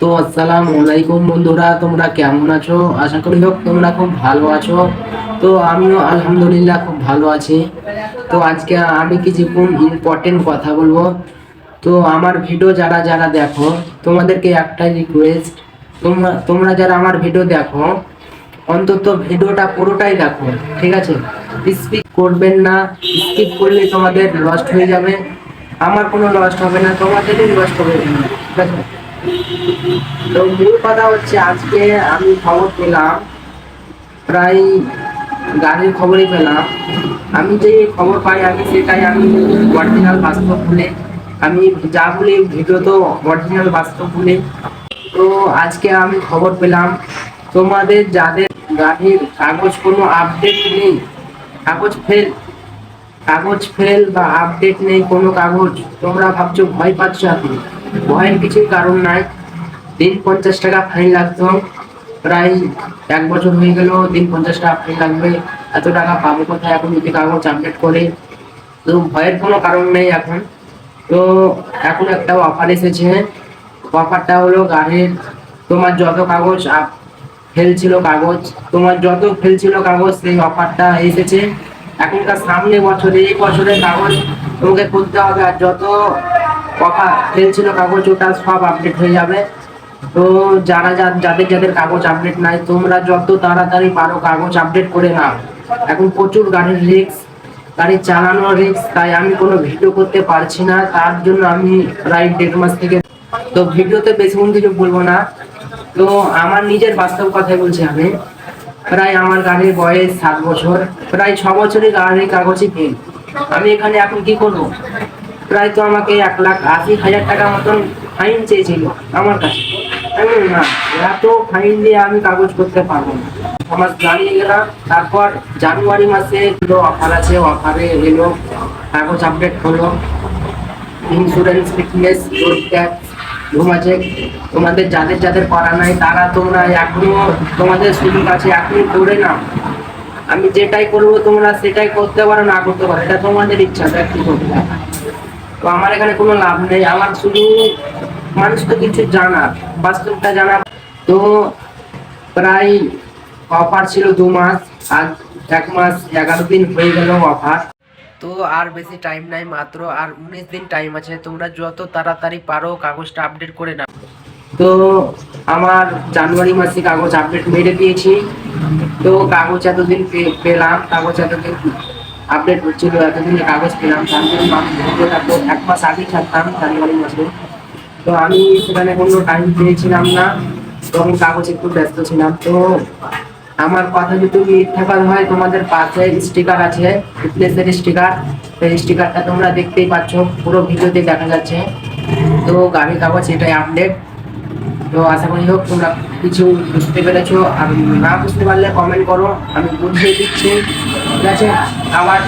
তো আসসালামু আলাইকুম বন্ধুরা, তোমরা কেমন আছো? আশা করি হোক তোমরা খুব ভালো আছো। তো আমিও আলহামদুলিল্লাহ খুব ভালো আছি। তো আজকে আমি কিছু ইম্পর্টেন্ট কথা বলবো। তো আমার ভিডিও যারা যারা দেখো, তোমাদেরকে একটাই রিকোয়েস্ট, তোমরা তোমরা যারা আমার ভিডিও দেখো অন্তত ভিডিওটা পুরোটাই দেখো, ঠিক আছে? স্কিপ করবেন না। স্কিপ করলে তোমাদের লস্ট হয়ে যাবে। আমার কোনো লস্ট হবে না, তোমাদেরই লস্ট হবে, ঠিক আছে? তো মূল কথা হচ্ছে, আজকে আমি খবর পেলাম, প্রায় গাড়ির খবরই পেলাম। আমি যে খবর পাই আমি সেটাই আমি অরিজিনাল বাস্তব বলে আমি যা বলি ভিডিও তো অরিজিনাল বাস্তব বলে। তো আজকে আমি খবর পেলাম, তোমাদের যাদের গাড়ির কাগজ কোনো আপডেট নেই, কাগজ ফেল, কাগজ ফেল বা আপডেট নেই কোনো কাগজ, তোমরা ভাবছো ভয় পাচ্ছ। আপনি ভয়ের কিছুই কারণ নাই। দিন 50 টাকা ফাইন লাগতো, প্রায় 1 বছর হয়ে গেল। দিন 50 টাকা ফাইন লাগবে, এত টাকা পাবো কোথায় এখন যদি কাগজ আপডেট করে? তো ভয়ের কোনো কারণ নেই এখন। তো এখন একটা অফার এসেছে। অফারটা হলো গাড়ির তোমার যত কাগজ ফেল ছিল, কাগজ তোমার যত ফেল ছিল কাগজ, সেই অফারটা এসেছে। এখনকার সামনে বছরে, এই বছরের কাগজ তোমাকে খুলতে হবে, আর যত অফার ফেল ছিল কাগজ ওটা সব আপডেট হয়ে যাবে। তো যারা যাদের যাদের কাগজ আপডেট নাই, তোমরা যত তাড়াতাড়ি পারো কাগজ আপডেট করে নাও। এখন প্রচুর গাড়ির রিস্ক, গাড়ি চালানোর রিস্ক, তাই আমি কোনো ভিডিও করতে পারছি না। তার জন্য আমি প্রায় 1.5 মাস থেকে তো ভিডিওতে বেশিক্ষণ কিছু বলবো না। তো আমার নিজের বাস্তব কথাই বলছি আমি। প্রায় আমার গাড়ির বয়স 7 বছর, প্রায় 6 বছরই গাড়ির কাগজই ফেল। আমি এখানে এখন কি করব? প্রায় তো আমাকে 1,80,000 টাকা মতন ফাইন চেয়েছিল আমার কাছে। আমি বললাম, না, এত ফাইন দিয়ে আমি কাগজ করতে পারবো না। আমার দাঁড়িয়ে গেলাম। তারপর জানুয়ারি মাসে অফার আছে, অফারে এলো, কাগজ আপডেট হলো, insurance, fitness, road tax, room আছে। তোমাদের যাদের যাদের করা নাই তারা তোমরা এখনো তোমাদের সুযোগ আছে, এখনই করে নাও। আমি যেটাই করবো তোমরা সেটাই করতে পারো, না করতে পারো, এটা তোমাদের ইচ্ছা, কি করতে। তো আমার এখানে কোনো লাভ নেই, আমার শুধু মানুষকে কিছু জানার, বাস্তবটা জানার। তো প্রায় অফার ছিল 2 মাস, আজ 1 মাস 11 দিন হয়ে গেল অফার। তো আর বেশি টাইম নাই, মাত্র আর 19 দিন টাইম আছে। তোমরা যত তাড়াতাড়ি পারো কাগজটা আপডেট করে নাও। তো আমার জানুয়ারি মাসে কাগজ আপডেট মেরে দিয়েছি। তো কাগজ এতদিন পেলাম, কাগজ এতদিন আপডেট হচ্ছিল, এতদিন কাগজ পেলাম। তার জন্য আমি ভিডিওটা তো 1 মাস আগেই ছাড়তাম, জানুয়ারি মাসে। তো আমি সেখানে কোনো টাইম পেয়েছিলাম না, তখন কাগজ একটু ব্যস্ত ছিলাম। তো আমার কথা যদি মিথ্যা কথা হয়, তোমাদের পাশে স্টিকার আছে, ফিটনেসের স্টিকার, সেই স্টিকারটা তোমরা দেখতেই পাচ্ছ, পুরো ভিডিওতে দেখা যাচ্ছে। তো গাড়ির কাগজ এটাই আপডেট। তো আশা করি হোক তোমরা কিছু বুঝতে পেরেছো, আর না বুঝতে পারলে কমেন্ট করো, আমি বুঝিয়ে দিচ্ছি, ঠিক আছে? আবার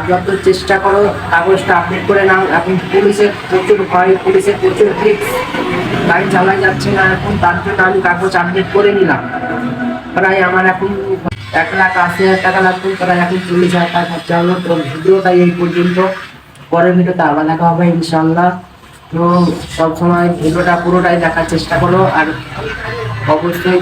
যত চেষ্টা করো কাগজটা আপডেট করে নাও। এখন পুলিশের প্রচুর ভয়, পুলিশের প্রচুর রিস্ক, গাড়ি চালাই যাচ্ছে না এখন, তার জন্য আমি কাগজ আপডেট করে নিলাম। প্রায় আমার এখন 1,80,000 টাকা লাগবে, প্রায় এখন 40,000 টাকা খরচা হলো। তো ভিডিওটা এই পর্যন্ত, পরের ভিডিওতে আবার দেখা হবে ইনশাল্লাহ। তো সবসময় ভিডিওটা পুরোটাই দেখার চেষ্টা করো, আর অবশ্যই